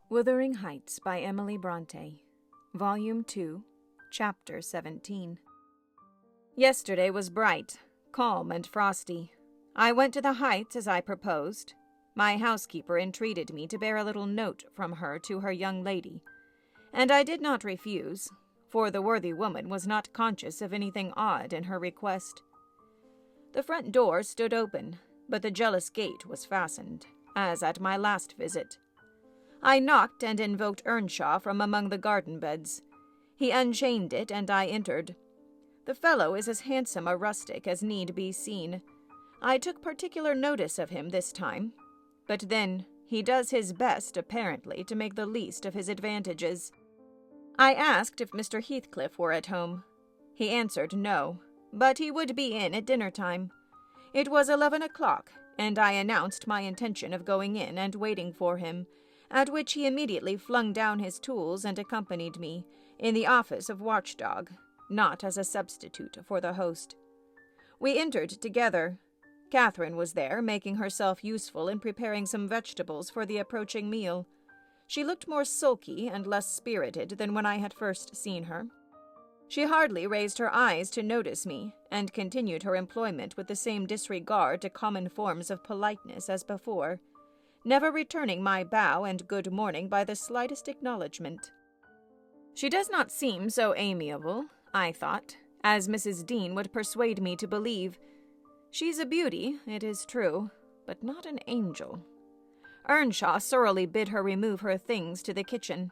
Wuthering Heights by Emily Brontë, Volume 2, Chapter 17. Yesterday was bright, calm, and frosty. I went to the Heights as I proposed. My housekeeper entreated me to bear a little note from her to her young lady, and I did not refuse, for the worthy woman was not conscious of anything odd in her request. The front door stood open, but the jealous gate was fastened, as at my last visit. I knocked and invoked Earnshaw from among the garden beds. He unchained it, and I entered. The fellow is as handsome a rustic as need be seen. I took particular notice of him this time, but then he does his best, apparently, to make the least of his advantages. I asked if Mr. Heathcliff were at home. He answered no, but he would be in at dinner-time. It was 11 o'clock, and I announced my intention of going in and waiting for him, at which he immediately flung down his tools and accompanied me, in the office of watchdog, not as a substitute for the host. We entered together. Catherine was there, making herself useful in preparing some vegetables for the approaching meal. She looked more sulky and less spirited than when I had first seen her. She hardly raised her eyes to notice me, and continued her employment with the same disregard to common forms of politeness as before, never returning my bow and good morning by the slightest acknowledgment. She does not seem so amiable, I thought, as Mrs. Dean would persuade me to believe. She's a beauty, it is true, but not an angel. Earnshaw surlily bid her remove her things to the kitchen.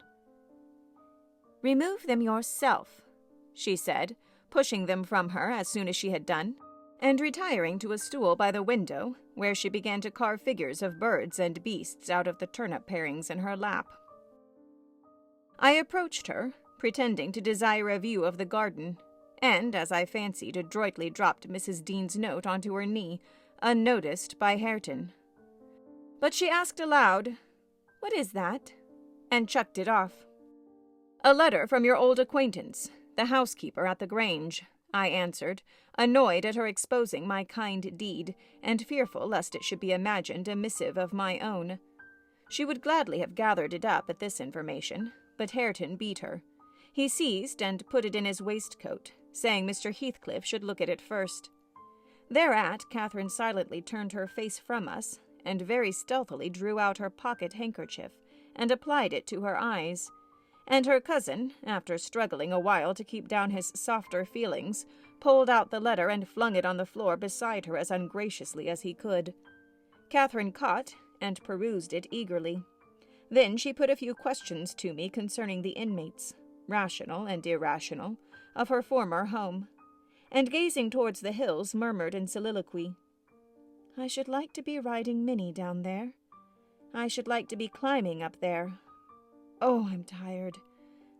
"Remove them yourself," she said, pushing them from her as soon as she had done, and retiring to a stool by the window, where she began to carve figures of birds and beasts out of the turnip parings in her lap. I approached her, pretending to desire a view of the garden, and, as I fancied, adroitly dropped Mrs. Dean's note onto her knee, unnoticed by Hareton. But she asked aloud, "What is that?" and chucked it off. "A letter from your old acquaintance, the housekeeper at the Grange," I answered, annoyed at her exposing my kind deed, and fearful lest it should be imagined a missive of my own. She would gladly have gathered it up at this information, but Hareton beat her. He seized and put it in his waistcoat, saying Mr. Heathcliff should look at it first. Thereat Catherine silently turned her face from us, and very stealthily drew out her pocket handkerchief, and applied it to her eyes, and her cousin, after struggling a while to keep down his softer feelings, pulled out the letter and flung it on the floor beside her as ungraciously as he could. Catherine caught and perused it eagerly. Then she put a few questions to me concerning the inmates, rational and irrational, of her former home, and gazing towards the hills murmured in soliloquy, "I should like to be riding Minnie down there. I should like to be climbing up there. Oh, I'm tired.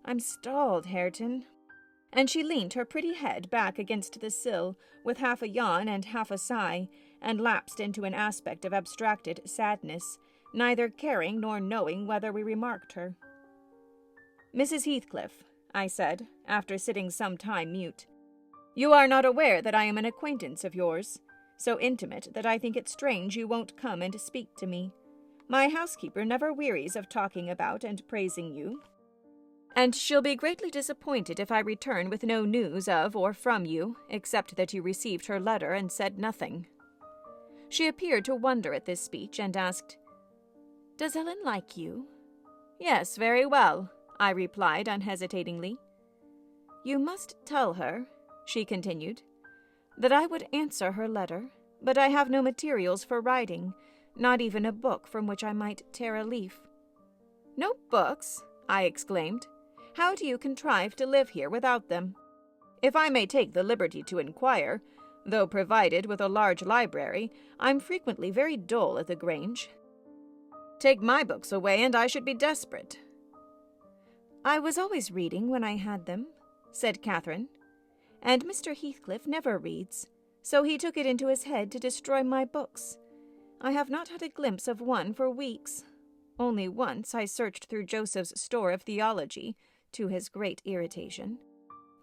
I'm stalled, Hareton." And she leaned her pretty head back against the sill, with half a yawn and half a sigh, and lapsed into an aspect of abstracted sadness, neither caring nor knowing whether we remarked her. "Mrs. Heathcliff," I said, after sitting some time mute, "you are not aware that I am an acquaintance of yours, so intimate that I think it strange you won't come and speak to me. My housekeeper never wearies of talking about and praising you, and she'll be greatly disappointed if I return with no news of or from you, except that you received her letter and said nothing." She appeared to wonder at this speech, and asked, "Does Ellen like you?" "Yes, very well," I replied unhesitatingly. "You must tell her," she continued, "that I would answer her letter, but I have no materials for writing, not even a book from which I might tear a leaf." "No books?" I exclaimed. "How do you contrive to live here without them? If I may take the liberty to inquire, though provided with a large library, I'm frequently very dull at the Grange. Take my books away, and I should be desperate." "I was always reading when I had them," said Catherine, "and Mr. Heathcliff never reads, so he took it into his head to destroy my books. I have not had a glimpse of one for weeks. Only once I searched through Joseph's store of theology, to his great irritation.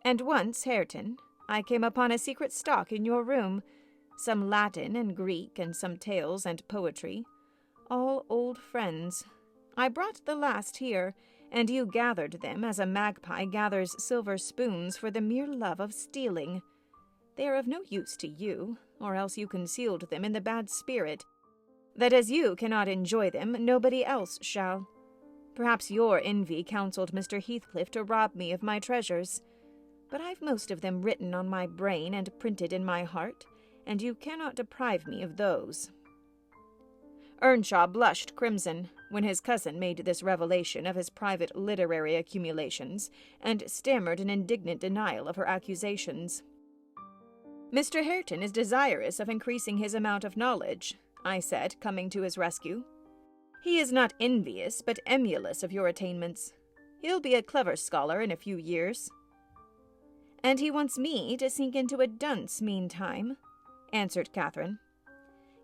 And once, Hareton, I came upon a secret stock in your room, some Latin and Greek and some tales and poetry, all old friends. I brought the last here, and you gathered them as a magpie gathers silver spoons for the mere love of stealing. They are of no use to you, or else you concealed them in the bad spirit, that as you cannot enjoy them, nobody else shall. Perhaps your envy counseled Mr. Heathcliff to rob me of my treasures, but I've most of them written on my brain and printed in my heart, and you cannot deprive me of those." Earnshaw blushed crimson when his cousin made this revelation of his private literary accumulations, and stammered an indignant denial of her accusations. "Mr. Hareton is desirous of increasing his amount of knowledge," I said, coming to his rescue. "He is not envious, but emulous of your attainments. He'll be a clever scholar in a few years." "And he wants me to sink into a dunce meantime," answered Catherine.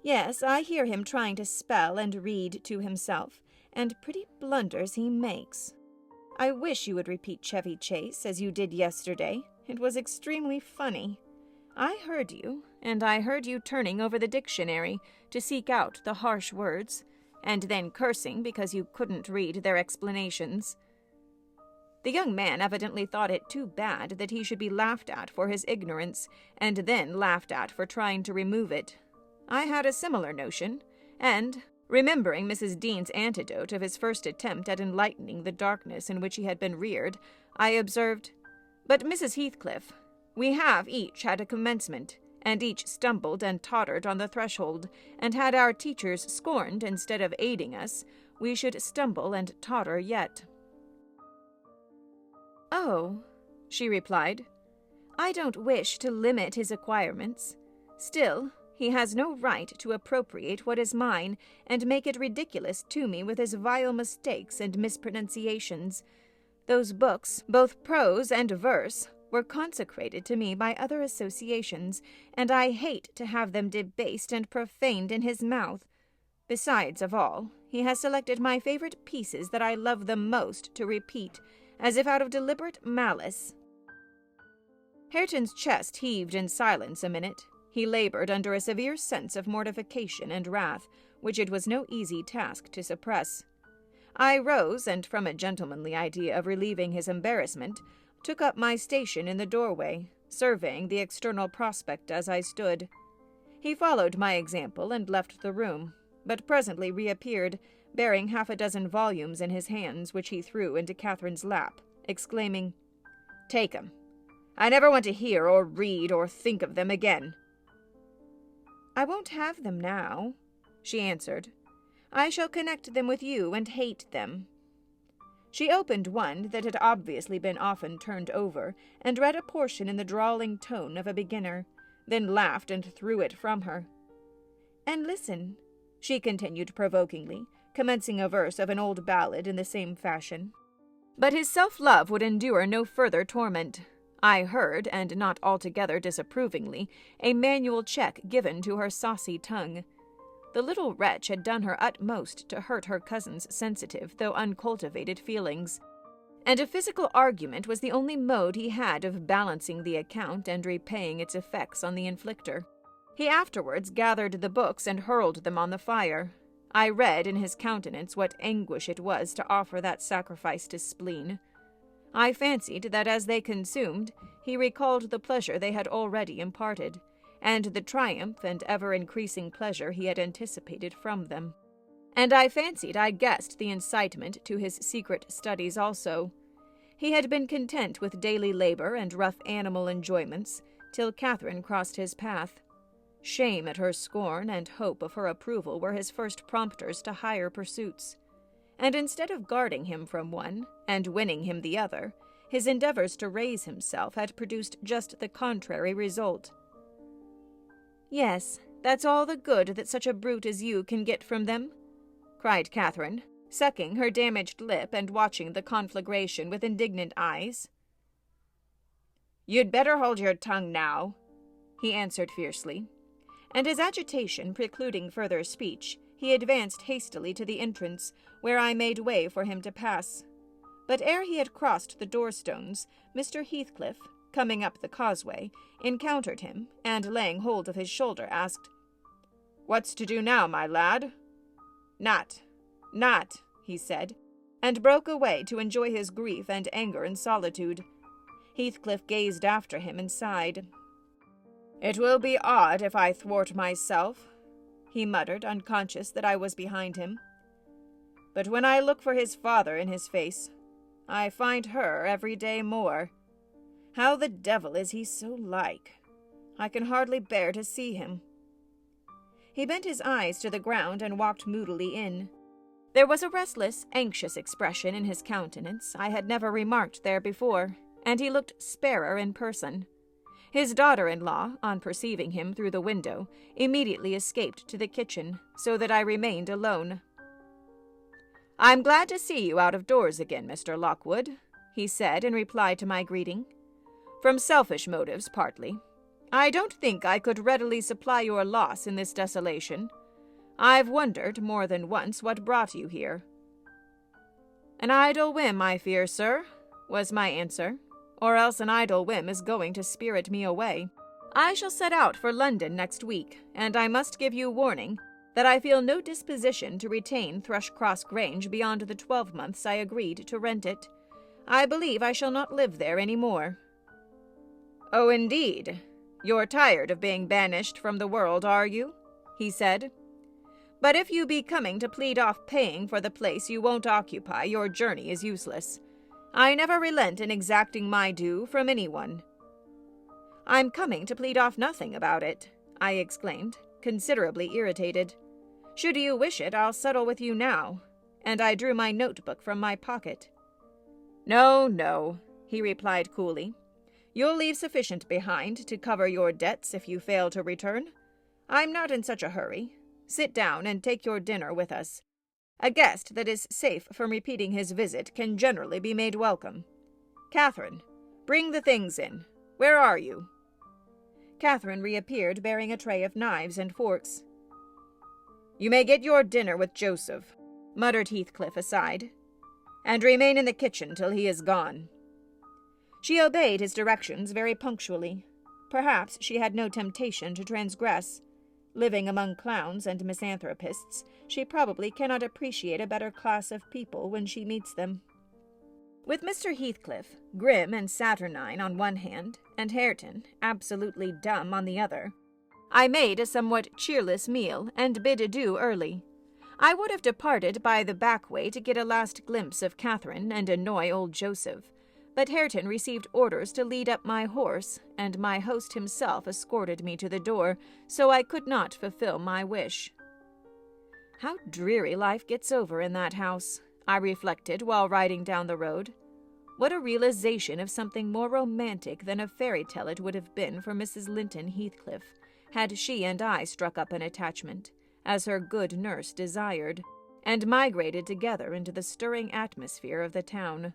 "Yes, I hear him trying to spell and read to himself, and pretty blunders he makes. I wish you would repeat Chevy Chase as you did yesterday. It was extremely funny. I heard you, and I heard you turning over the dictionary to seek out the harsh words, and then cursing because you couldn't read their explanations. The young man evidently thought it too bad that he should be laughed at for his ignorance, and then laughed at for trying to remove it. I had a similar notion, and, remembering Mrs. Dean's anecdote of his first attempt at enlightening the darkness in which he had been reared, I observed, "But, Mrs. Heathcliff, we have each had a commencement, and each stumbled and tottered on the threshold, and had our teachers scorned instead of aiding us, we should stumble and totter yet." "Oh," she replied, "I don't wish to limit his acquirements. Still, he has no right to appropriate what is mine and make it ridiculous to me with his vile mistakes and mispronunciations. Those books, both prose and verse, were consecrated to me by other associations, and I hate to have them debased and profaned in his mouth. Besides of all, he has selected my favorite pieces that I love the most to repeat, as if out of deliberate malice." Hareton's chest heaved in silence a minute. He labored under a severe sense of mortification and wrath, which it was no easy task to suppress. I rose, and from a gentlemanly idea of relieving his embarrassment, took up my station in the doorway, surveying the external prospect as I stood. He followed my example and left the room, but presently reappeared, bearing 6 volumes in his hands, which he threw into Catherine's lap, exclaiming, "Take 'em. I never want to hear or read or think of them again." "I won't have them now," she answered. "I shall connect them with you and hate them." She opened one that had obviously been often turned over, and read a portion in the drawling tone of a beginner, then laughed and threw it from her. "And listen," she continued provokingly, commencing a verse of an old ballad in the same fashion. But his self-love would endure no further torment. I heard, and not altogether disapprovingly, a manual check given to her saucy tongue. The little wretch had done her utmost to hurt her cousin's sensitive, though uncultivated feelings, and a physical argument was the only mode he had of balancing the account and repaying its effects on the inflictor. He afterwards gathered the books and hurled them on the fire. I read in his countenance what anguish it was to offer that sacrifice to spleen. I fancied that as they consumed, he recalled the pleasure they had already imparted, and the triumph and ever-increasing pleasure he had anticipated from them. And I fancied I guessed the incitement to his secret studies also. He had been content with daily labor and rough animal enjoyments, till Catherine crossed his path. Shame at her scorn and hope of her approval were his first prompters to higher pursuits. And instead of guarding him from one, and winning him the other, his endeavors to raise himself had produced just the contrary result. "Yes, that's all the good that such a brute as you can get from them," cried Catherine, sucking her damaged lip and watching the conflagration with indignant eyes. "You'd better hold your tongue now," he answered fiercely, and his agitation precluding further speech, he advanced hastily to the entrance, where I made way for him to pass. But ere he had crossed the door-stones, Mr. Heathcliff, coming up the causeway, encountered him, and laying hold of his shoulder, asked, "What's to do now, my lad?" Not," he said, and broke away to enjoy his grief and anger in solitude. Heathcliff gazed after him and sighed. "It will be odd if I thwart myself," he muttered, unconscious that I was behind him. "But when I look for his father in his face, I find her every day more. How the devil is he so like? I can hardly bear to see him." He bent his eyes to the ground and walked moodily in. There was a restless, anxious expression in his countenance I had never remarked there before, and he looked sparer in person. His daughter-in-law, on perceiving him through the window, immediately escaped to the kitchen, so that I remained alone. "I'm glad to see you out of doors again, Mr. Lockwood," he said in reply to my greeting. "From selfish motives, partly. I don't think I could readily supply your loss in this desolation. I've wondered more than once what brought you here." "An idle whim, I fear, sir," was my answer, "or else an idle whim is going to spirit me away. I shall set out for London next week, and I must give you warning that I feel no disposition to retain Thrushcross Grange beyond the 12 months I agreed to rent it. I believe I shall not live there any more." "Oh, indeed? You're tired of being banished from the world, are you?" he said. "But if you be coming to plead off paying for the place you won't occupy, your journey is useless. I never relent in exacting my due from anyone." "I'm coming to plead off nothing about it," I exclaimed, considerably irritated. "Should you wish it, I'll settle with you now," and I drew my notebook from my pocket. "No, no," he replied coolly. "You'll leave sufficient behind to cover your debts if you fail to return. I'm not in such a hurry. Sit down and take your dinner with us. A guest that is safe from repeating his visit can generally be made welcome. Catherine, bring the things in. Where are you?" Catherine reappeared bearing a tray of knives and forks. "You may get your dinner with Joseph," muttered Heathcliff aside, "and remain in the kitchen till he is gone." She obeyed his directions very punctually. Perhaps she had no temptation to transgress. Living among clowns and misanthropists, she probably cannot appreciate a better class of people when she meets them. With Mr. Heathcliff, grim and saturnine on one hand, and Hareton, absolutely dumb on the other, I made a somewhat cheerless meal and bid adieu early. I would have departed by the back way to get a last glimpse of Catherine and annoy old Joseph, but Hareton received orders to lead up my horse, and my host himself escorted me to the door, so I could not fulfill my wish. How dreary life gets over in that house, I reflected while riding down the road. What a realization of something more romantic than a fairy tale it would have been for Mrs. Linton Heathcliff, had she and I struck up an attachment, as her good nurse desired, and migrated together into the stirring atmosphere of the town.